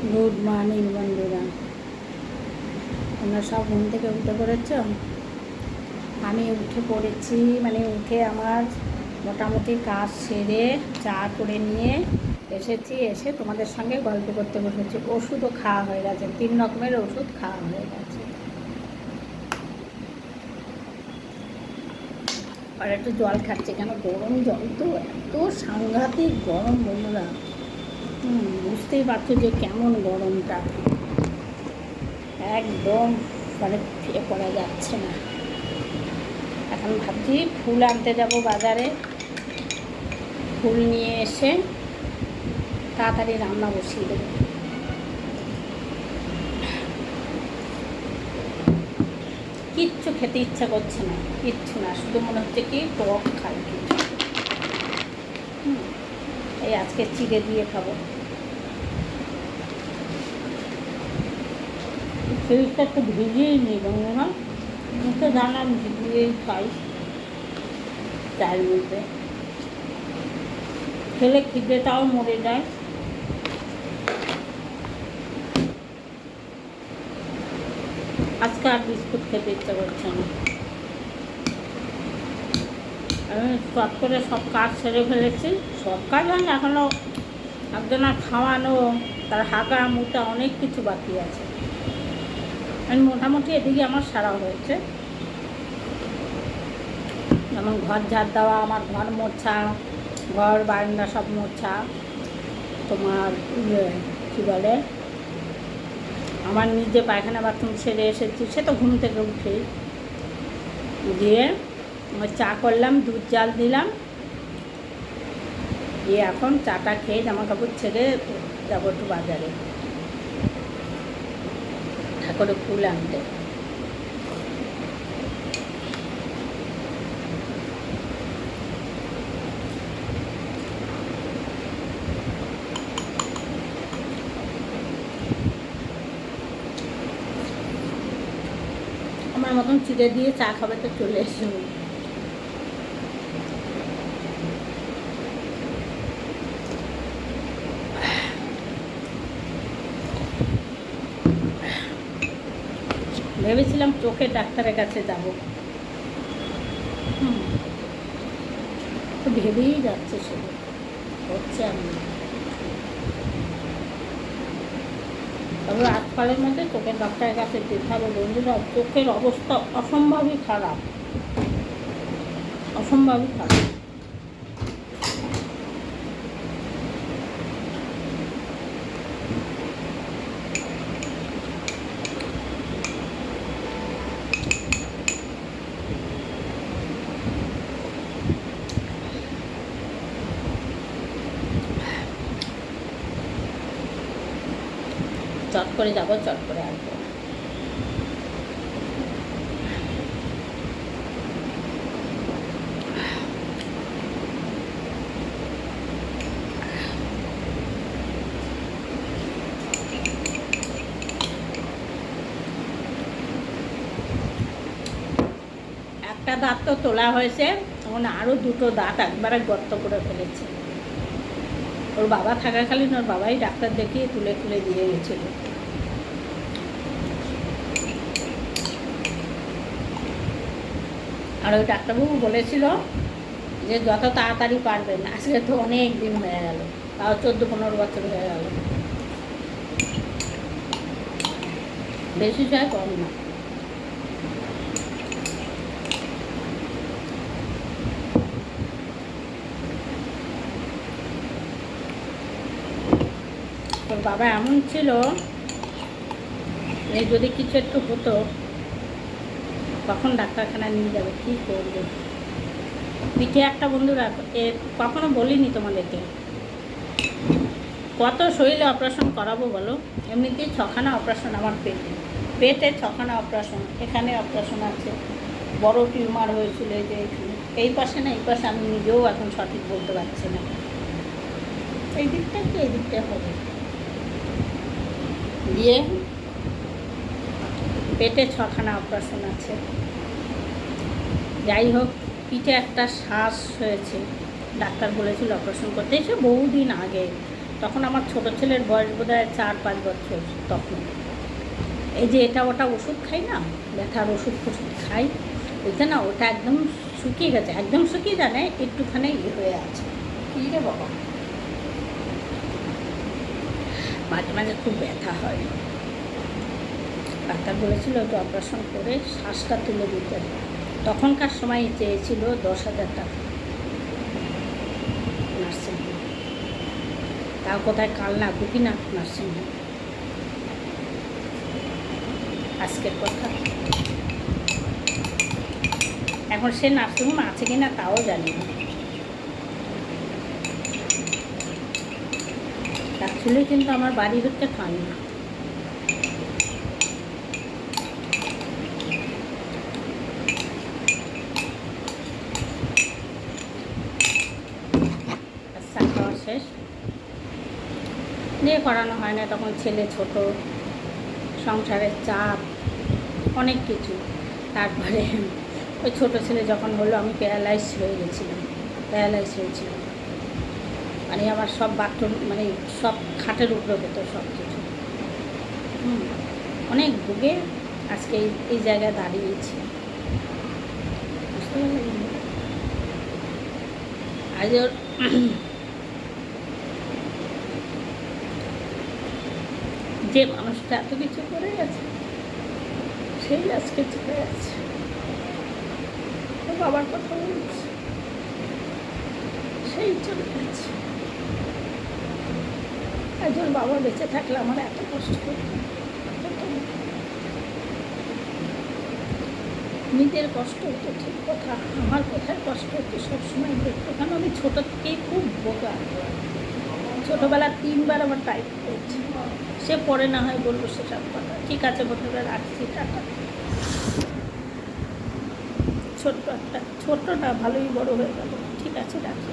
Good morning বন্ধুরা, তোমরা সব ঘুম থেকে উঠে পড়েছ? আমি উঠে পড়েছি, মানে উঠে আমার মোটামুটি কাজ সেরে চা করে নিয়ে এসেছি। এসে তোমাদের সঙ্গে গল্প করতে বসেছি। ওষুধও খাওয়া হয়ে গেছে, 3 রকমের ওষুধ খাওয়া হয়ে গেছে। আর একটু জল খাচ্ছে, কেন গরম জল তো, এত সাংঘাতিক গরম বন্ধুরা। বুঝতেই পারছো যে কেমন গরমটা, একদম মানে ফিরে পড়া যাচ্ছে না। এখন ভাবছি ফুল আনতে যাব বাজারে, ফুল নিয়ে এসে তাড়াতাড়ি রান্না বসিয়ে দেবো। কিচ্ছু খেতে ইচ্ছা করছে না, কিচ্ছু না, শুধু মনে হচ্ছে কি টক খাই কিছু। এই আজকে চিড়ে দিয়ে খাবো। শরীরটা একটু ভিজিয়েই নিই বন্ধুরা, আমি তো জানলাম ভিজিয়েই খাই। চায়ের মধ্যে খেলে খিদেটাও মরে যায়। আজকে আর বিস্কুট খেতে ইচ্ছা করছে না। আমি চট করে সব কাজ সেরে ফেলেছি। সব কাজ হয় না, এখনও একজনের খাওয়ানো, তার হাগা মুটা অনেক কিছু বাকি আছে। আমি মোটামুটি এদিকে আমার সারা হয়েছে। যেমন ঘর ঝাড় দেওয়া, আমার ঘর মোছা, ঘর বারান্দা সব মোছা, তোমার কী বলে, আমার নিজে পায়খানা বাথরুম সেরে এসেছি, সে তো ঘুম থেকে উঠেই। দিয়ে চা করলাম, দুধ জাল দিলাম, দিয়ে এখন চাটা খেয়ে জামা কাপড় ছেড়ে যাবো একটু বাজারে ঠাকুরের ফুল আনতে। আমার মতন চিড়ে দিয়ে চা খাবে তো চলে এসো। ভেবেছিলাম চোখের ডাক্তারের কাছে যাব, তো ভেবেই যাচ্ছে, শুধু হচ্ছে আমি। তবে আজকালের মধ্যে চোখের ডাক্তারের কাছে যেতে হবে বন্ধুরা। চোখের অবস্থা অসম্ভবই খারাপ, অসম্ভবই খারাপ। চট করে যাবো, চট করে আসবো। একটা দাঁত তো তোলা হয়েছে, এখন আরও 2টো দাঁত একবারে গর্ত করে ফেলেছে। ওর বাবা থাকাকালীন ওর বাবাই ডাক্তার দেখিয়ে তুলে তুলে দিয়ে গেছিল। আর ওই ডাক্তারবাবু বলেছিল যে যত তাড়াতাড়ি পারবেন। আজকে তো অনেক দিন হয়ে গেল, তাও 14-15 বছর হয়ে গেল, বেশি যায় কম না। তোর বাবা এমন ছিল যে যদি কিছু একটু হতো কখন ডাক্তারখানা নিয়ে যাবে, কী করবে। পিঠে একটা বন্ধুরা কখনো বলিনি তোমাদেরকে, কত শরীরে অপারেশন করাবো বলো। এমনিতেই 6খানা অপারেশন আমার পেটে 6খানা অপারেশন। এখানে অপারেশন আছে, বড় টিউমার হয়েছিল এই যে এইখানে, এই পাশে না এই পাশে, আমি নিজেও এখন সঠিক বলতে পারছি না। এই দিকটা কি এই দিকটা হবে, দিয়ে পেটে 6খানা অপারেশন আছে। যাই হোক, পিঠে একটা শ্বাস হয়েছে, ডাক্তার বলেছিল অপারেশন করতে, এসে বহুদিন আগে, তখন আমার ছোট ছেলের বয়স বোধ হয় 4-5 বছর তখন। এই যে এটা ওটা ওষুধ খাই না, ব্যথার ওষুধ ফষুধ খাই, ওইটা না ওটা একদম শুকিয়ে গেছে, একদম শুকিয়ে জানে একটুখানি হয়ে আছে। কী রে বাবা, মাঝে মাঝে খুব ব্যথা হয়। ডাক্তার বলেছিল যে অপারেশন করে শ্বাসটা তুলে দিতে। তখনকার সময় চেয়েছিল 10,000 টাকা নার্সিংহোম, তাও কোথায় কালনা গোপীনাথ নার্সিংহোম। আজকের কথা, এখন সে নার্সিংহোম আছে কি না তাও জানি না। অ্যাকচুয়ালি কিন্তু আমার বাড়ি হচ্ছে কালনা। চা খাওয়া শেষ, নিয়ে করানো হয় না, তখন ছেলে ছোট, সংসারের চাপ, অনেক কিছু। তারপরে ওই ছোটো ছেলে যখন হলো আমি প্যারালাইজ হয়েছিল, মানে আমার সব বাথরুম মানে সব খাটের উপরে হতো সব কিছু। অনেক ভুগে আজকে এই জায়গায় দাঁড়িয়েছি, বুঝতে পারলেন? আজ ওর যে মানুষটা এত কিছু করে গেছে সেই আজকে চলে যাচ্ছে। বাবার কথা বলছে, সেই চলে যাচ্ছে। একজন বাবা বেঁচে থাকলে আমার এত কষ্ট করতো। নিজের কষ্ট হতো ঠিক কথা, আমার কোথায় কষ্ট হতো সবসময় দেখতো, কারণ আমি ছোটো থেকেই খুব বোকা। ছোটোবেলা 3বার আমার টাইপ করেছি, সে পরে না হয় বলবো সেসব কথা। ঠিক আছে বোধহয় রাখছি, টাটা। ছোট্ট একটা, ছোট্টটা ভালোই বড় হয়ে গেল, ঠিক আছে রাখি।